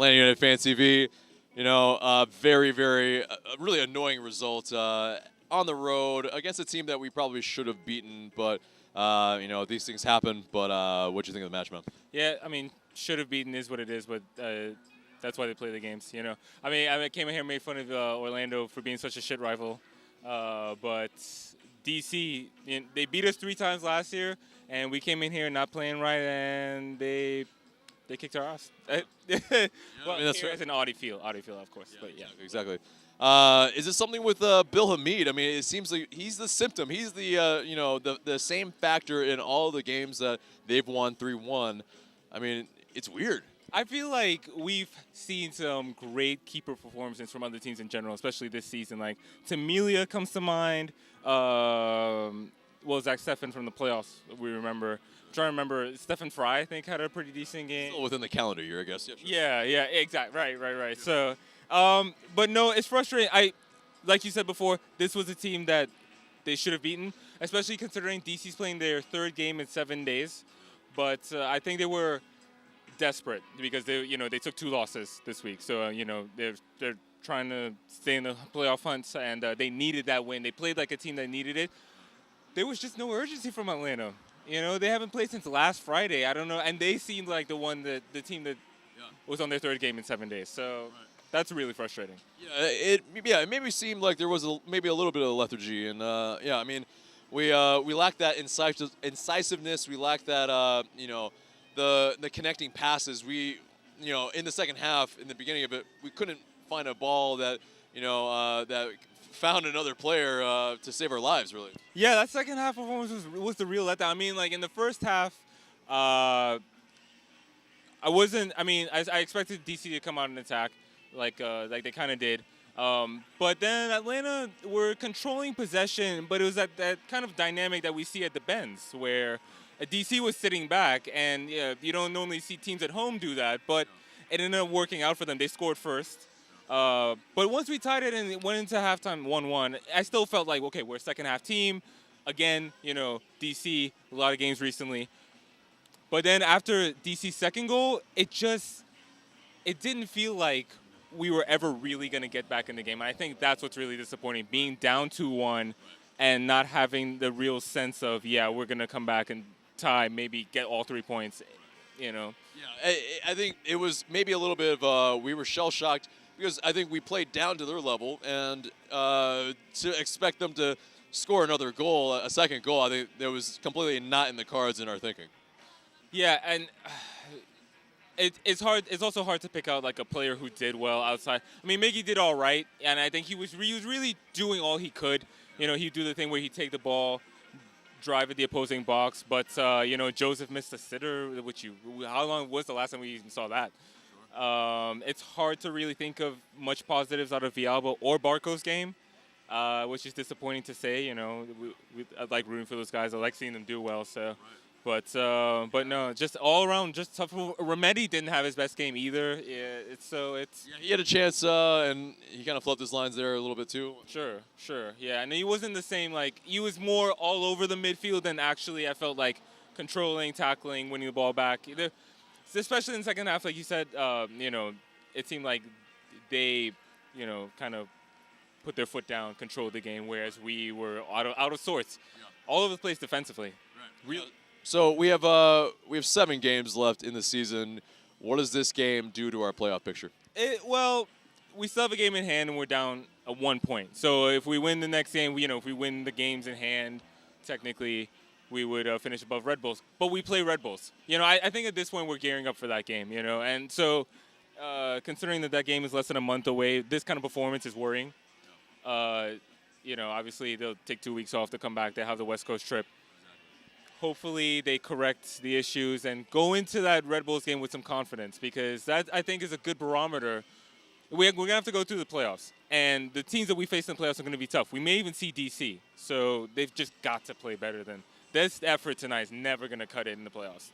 Atlanta United Fan TV. You know, very, very, really annoying result on the road against a team that we probably should have beaten. But, you know, these things happen. But what do you think of the match, man? Yeah, I mean, should have beaten is what it is, but that's why they play the games, you know. I mean, I came in here and made fun of Orlando for being such a shit rival. But DC, they beat us 3 times last year, and we came in here not playing right, and they kicked our ass. Well, I mean, that's right. It's an Audi Field, of course. Yeah, but yeah, exactly. Is it something with Bill Hamid? I mean, it seems like he's the symptom. He's the you know, the same factor in all the games that they've won 3-1. I mean, it's weird. I feel like we've seen some great keeper performances from other teams in general, especially this season. Like Tamilia comes to mind. Well, Zach Steffen from the playoffs, we remember. I'm trying to remember, Stephen Fry, I think, had a pretty decent game. Still within the calendar year, I guess. Yeah, sure. Yeah, exactly. Right. So, but no, it's frustrating. Like you said before, this was a team that they should have beaten, especially considering DC's playing their 3rd game in 7 days. But I think they were desperate because they took 2 losses this week. So, they're trying to stay in the playoff hunt, and they needed that win. They played like a team that needed it. There was just no urgency from Atlanta. You know, they haven't played since last Friday. I don't know. And they seemed like the team that was on their 3rd game in 7 days. So that's really frustrating. Yeah, it made me seem like there was maybe a little bit of lethargy. And, yeah, I mean, we lacked that incisiveness. We lacked that, you know, the connecting passes. We, you know, in the second half, in the beginning of it, we couldn't find a ball that, you know, that found another player to save our lives, really. Yeah, that second half performance was the real letdown. I mean, like in the first half, I expected DC to come out and attack, like they kind of did. But then Atlanta were controlling possession, but it was that kind of dynamic that we see at the Benz, where DC was sitting back, and you don't normally see teams at home do that, but it ended up working out for them. They scored first. But once we tied it and it went into halftime 1-1, I still felt like, okay, we're a second half team. Again, you know, DC, a lot of games recently. But then after DC's second goal, it didn't feel like we were ever really going to get back in the game. And I think that's what's really disappointing, being down 2-1 and not having the real sense of, we're going to come back and tie, maybe get all 3 points, you know. Yeah, I think it was maybe a little bit of we were shell-shocked, because I think we played down to their level, and to expect them to score another goal, a second goal, I think that was completely not in the cards in our thinking. Yeah, and it's hard. It's also hard to pick out like a player who did well outside. I mean, Miggy did all right, and I think he was really doing all he could. You know, he'd do the thing where he'd take the ball, drive at the opposing box, but you know, Joseph missed a sitter. How long was the last time we even saw that? It's hard to really think of much positives out of Villalba or Barco's game, which is disappointing to say. You know, I like rooting for those guys. I like seeing them do well. So, but no, just all around, just tough. Remedi didn't have his best game either. Yeah, he had a chance, and he kind of flubbed his lines there a little bit too. Sure. Yeah, and he wasn't the same. Like, he was more all over the midfield than actually I felt like controlling, tackling, winning the ball back. Especially in the second half, like you said, you know, it seemed like they, you know, kind of put their foot down, controlled the game, whereas we were out of sorts, all over the place defensively. Right. So we have 7 games left in the season. What does this game do to our playoff picture? Well, we still have a game in hand, and we're down 1 point. So if we win the next game, if we win the games in hand, technically, we would finish above Red Bulls. But we play Red Bulls. You know, I think at this point we're gearing up for that game, you know. And so considering that game is less than a month away, this kind of performance is worrying. You know, obviously they'll take 2 weeks off to come back. They have the West Coast trip. Hopefully they correct the issues and go into that Red Bulls game with some confidence, because that, I think, is a good barometer. We're going to have to go through the playoffs. And the teams that we face in the playoffs are going to be tough. We may even see DC. So they've just got to play better than this effort tonight is never going to cut it in the playoffs.